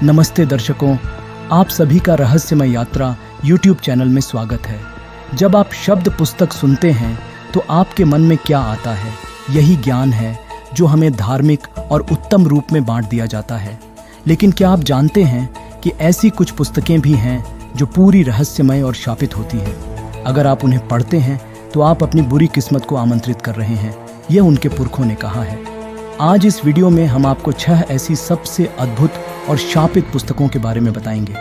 नमस्ते दर्शकों, आप सभी का रहस्यमय यात्रा YouTube चैनल में स्वागत है। जब आप शब्द पुस्तक सुनते हैं तो आपके मन में क्या आता है? यही ज्ञान है जो हमें धार्मिक और उत्तम रूप में बांट दिया जाता है। लेकिन क्या आप जानते हैं कि ऐसी कुछ पुस्तकें भी हैं जो पूरी रहस्यमय और शापित होती हैं? अगर आप उन्हें पढ़ते हैं तो आप अपनी बुरी किस्मत को आमंत्रित कर रहे हैं, यह उनके पुरखों ने कहा है। आज इस वीडियो में हम आपको 6 ऐसी सबसे अद्भुत और शापित पुस्तकों के बारे में बताएंगे।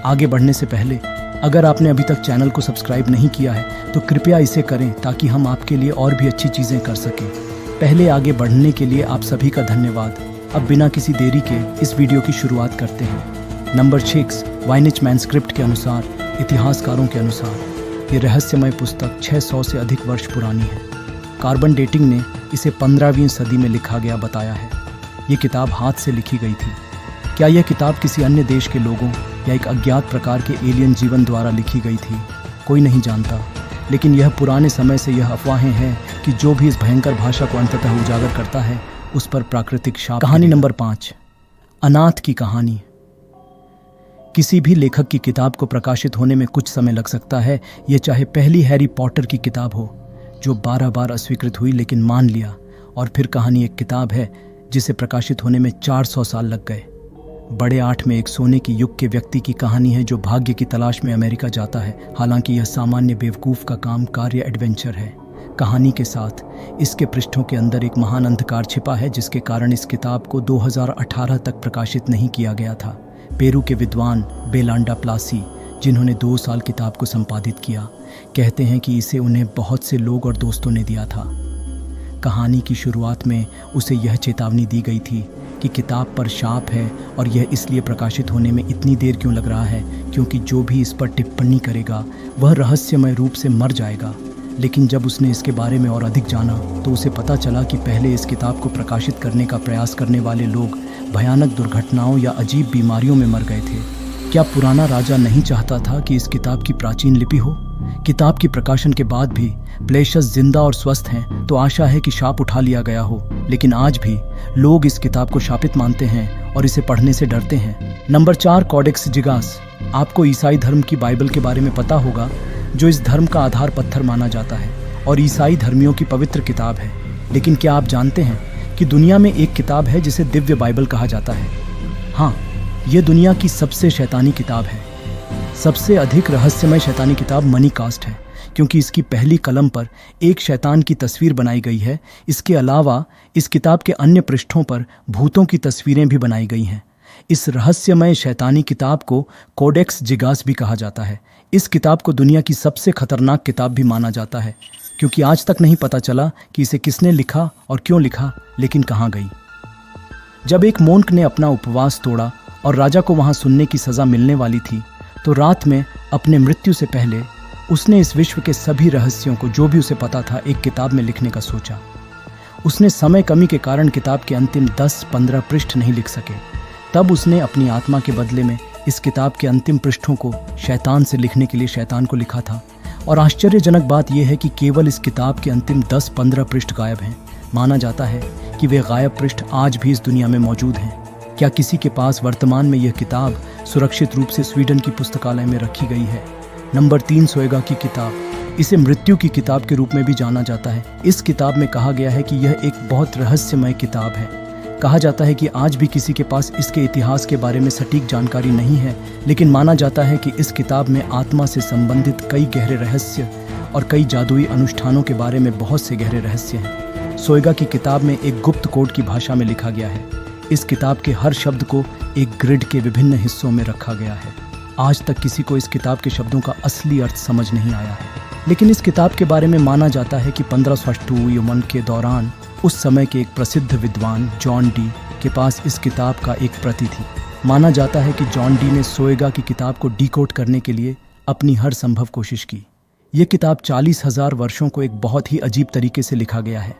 आगे बढ़ने से पहले अगर आपने अभी तक चैनल को सब्सक्राइब नहीं किया है तो कृपया इसे करें ताकि हम आपके लिए और भी अच्छी चीज़ें कर सकें। पहले आगे बढ़ने के लिए आप सभी का धन्यवाद। अब बिना किसी देरी के इस वीडियो की शुरुआत करते हैं। नंबर 6, वाइनिच मैनस्क्रिप्ट के अनुसार, इतिहासकारों के अनुसार ये रहस्यमय पुस्तक 600 से अधिक वर्ष पुरानी है। कार्बन डेटिंग ने इसे 15वीं सदी में लिखा गया बताया है। ये किताब हाथ से लिखी गई थी। क्या यह किताब किसी अन्य देश के लोगों या एक अज्ञात प्रकार के एलियन जीवन द्वारा लिखी गई थी? कोई नहीं जानता, लेकिन यह पुराने समय से यह अफवाहें हैं कि जो भी इस भयंकर भाषा को अंततः उजागर करता है उस पर प्राकृतिक शाप। कहानी नंबर 5, अनाथ की कहानी। किसी भी लेखक की किताब को प्रकाशित होने में कुछ समय लग सकता है। यह चाहे पहली हैरी पॉटर की किताब हो जो 12 बार अस्वीकृत हुई लेकिन मान लिया, और फिर कहानी एक किताब है जिसे प्रकाशित होने में 400 साल लग गए। बड़े 8 में एक सोने की युग के व्यक्ति की कहानी है जो भाग्य की तलाश में अमेरिका जाता है। हालांकि यह सामान्य बेवकूफ़ का काम कार्य एडवेंचर है। कहानी के साथ इसके पृष्ठों के अंदर एक महान अंधकार छिपा है जिसके कारण इस किताब को 2018 तक प्रकाशित नहीं किया गया था। पेरू के विद्वान बेलांडा प्लासी, जिन्होंने 2 साल किताब को संपादित किया, कहते हैं कि इसे उन्हें बहुत से लोग और दोस्तों ने दिया था। कहानी की शुरुआत में उसे यह चेतावनी दी गई थी कि किताब पर शाप है और यह इसलिए प्रकाशित होने में इतनी देर क्यों लग रहा है क्योंकि जो भी इस पर टिप्पणी करेगा वह रहस्यमय रूप से मर जाएगा। लेकिन जब उसने इसके बारे में और अधिक जाना तो उसे पता चला कि पहले इस किताब को प्रकाशित करने का प्रयास करने वाले लोग भयानक दुर्घटनाओं या अजीब बीमारियों में मर गए थे। क्या पुराना राजा नहीं चाहता था कि इस किताब की प्राचीन लिपि हो? किताब की प्रकाशन के बाद भी प्लेशस जिंदा और स्वस्थ हैं, तो आशा है कि शाप उठा लिया गया हो। लेकिन आज भी लोग इस किताब को शापित मानते हैं और इसे पढ़ने से डरते हैं। Number 4, Codex Gigas. आपको ईसाई धर्म की बाइबल के बारे में पता होगा, जो इस धर्म का आधार पत्थर माना जाता है और ईसाई धर्मियों की पवित्र किताब है। लेकिन क्या आप जानते हैं कि दुनिया में एक किताब है जिसे दिव्य बाइबल कहा जाता है? हाँ, यह दुनिया की सबसे शैतानी किताब है। सबसे अधिक रहस्यमय शैतानी किताब मनी कास्ट है, क्योंकि इसकी पहली कलम पर एक शैतान की तस्वीर बनाई गई है। इसके अलावा इस किताब के अन्य पृष्ठों पर भूतों की तस्वीरें भी बनाई गई हैं। इस रहस्यमय शैतानी किताब को कोडेक्स जिगास भी कहा जाता है। इस किताब को दुनिया की सबसे खतरनाक किताब भी माना जाता है, क्योंकि आज तक नहीं पता चला कि इसे किसने लिखा और क्यों लिखा, लेकिन कहाँ गई। जब एक मोन्क ने अपना उपवास तोड़ा और राजा को वहां सुनने की सजा मिलने वाली थी, तो रात में अपने मृत्यु से पहले उसने इस विश्व के सभी रहस्यों को, जो भी उसे पता था, एक किताब में लिखने का सोचा। उसने समय कमी के कारण किताब के अंतिम 10-15 पृष्ठ नहीं लिख सके। तब उसने अपनी आत्मा के बदले में इस किताब के अंतिम पृष्ठों को शैतान से लिखने के लिए शैतान को लिखा था। और आश्चर्यजनक बात यह है कि केवल इस किताब के अंतिम 10-15 पृष्ठ गायब हैं। माना जाता है कि वे गायब पृष्ठ आज भी इस दुनिया में मौजूद हैं। क्या किसी के पास वर्तमान में यह किताब सुरक्षित रूप से स्वीडन की पुस्तकालय में रखी गई है? नंबर 3, सोएगा की किताब। इसे मृत्यु की किताब के रूप में भी जाना जाता है। इस किताब में कहा गया है कि यह एक बहुत रहस्यमय किताब है। कहा जाता है कि आज भी किसी के पास इसके इतिहास के बारे में सटीक जानकारी नहीं है, लेकिन माना जाता है कि इस किताब में आत्मा से संबंधित कई गहरे रहस्य और कई जादुई अनुष्ठानों के बारे में बहुत से गहरे रहस्य हैं। सोएगा की किताब में एक गुप्त कोड की भाषा में लिखा गया है। इस किताब के हर शब्द को एक ग्रिड के विभिन्न हिस्सों में रखा गया है। आज तक किसी को इस किताब के शब्दों का असली अर्थ समझ नहीं आया है। लेकिन इस किताब के बारे में माना जाता है कि 1502 यमन के दौरान उस समय के एक प्रसिद्ध विद्वान जॉन डी के पास इस किताब का एक प्रति थी। माना जाता है कि जॉन डी ने सोएगा की किताब को डिकोड करने के लिए अपनी हर संभव कोशिश की। यह किताब 40,000 वर्षों को एक बहुत ही अजीब तरीके से लिखा गया है।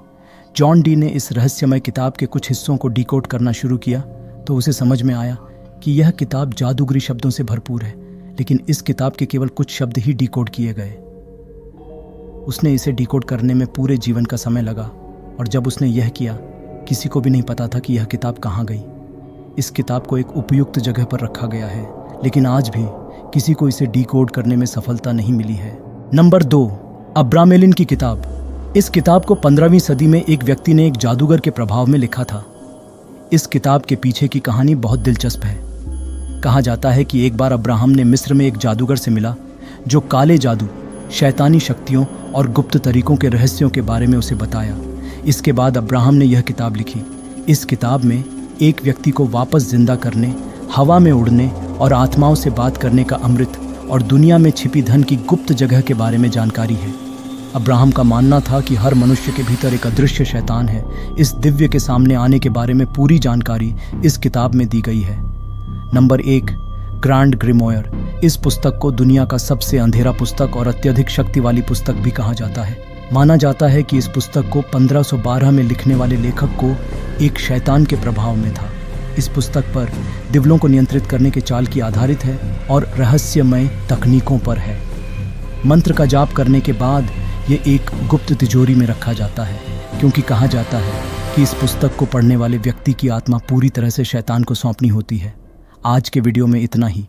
जॉन डी ने इस रहस्यमय किताब के कुछ हिस्सों को डिकोड करना शुरू किया तो उसे समझ में आया कि यह किताब जादूगरी शब्दों से भरपूर है, लेकिन इस किताब के केवल कुछ शब्द ही डिकोड किए गए। उसने इसे डिकोड करने में पूरे जीवन का समय लगा, और जब उसने यह किया, किसी को भी नहीं पता था कि यह किताब कहाँ गई। इस किताब को एक उपयुक्त जगह पर रखा गया है, लेकिन आज भी किसी को इसे डिकोड करने में सफलता नहीं मिली है। नंबर 2, अब्रामेलिन की किताब। इस किताब को 15वीं सदी में एक व्यक्ति ने एक जादूगर के प्रभाव में लिखा था। इस किताब के पीछे की कहानी बहुत दिलचस्प है। कहा जाता है कि एक बार अब्राहम ने मिस्र में एक जादूगर से मिला जो काले जादू, शैतानी शक्तियों और गुप्त तरीकों के रहस्यों के बारे में उसे बताया। इसके बाद अब्राहम ने यह किताब लिखी। इस किताब में एक व्यक्ति को वापस जिंदा करने, हवा में उड़ने और आत्माओं से बात करने का अमृत और दुनिया में छिपी धन की गुप्त जगह के बारे में जानकारी है। अब्राहम का मानना था कि हर मनुष्य के भीतर एक अदृश्य शैतान है। इस दिव्य के सामने आने के बारे में पूरी जानकारी इस किताब में दी गई है। Number 1, grand grimoire. इस पुस्तक को दुनिया का सबसे अंधेरा पुस्तक और अत्यधिक शक्ति वाली पुस्तक भी कहा जाता है। माना जाता है कि इस पुस्तक को 1512 में लिखने वाले लेखक को एक शैतान के प्रभाव में था। इस पुस्तक पर दिवलों को नियंत्रित करने के चाल की आधारित है और रहस्यमय तकनीकों पर है। मंत्र का जाप करने के बाद ये एक गुप्त तिजोरी में रखा जाता है, क्योंकि कहा जाता है कि इस पुस्तक को पढ़ने वाले व्यक्ति की आत्मा पूरी तरह से शैतान को सौंपनी होती है। आज के वीडियो में इतना ही।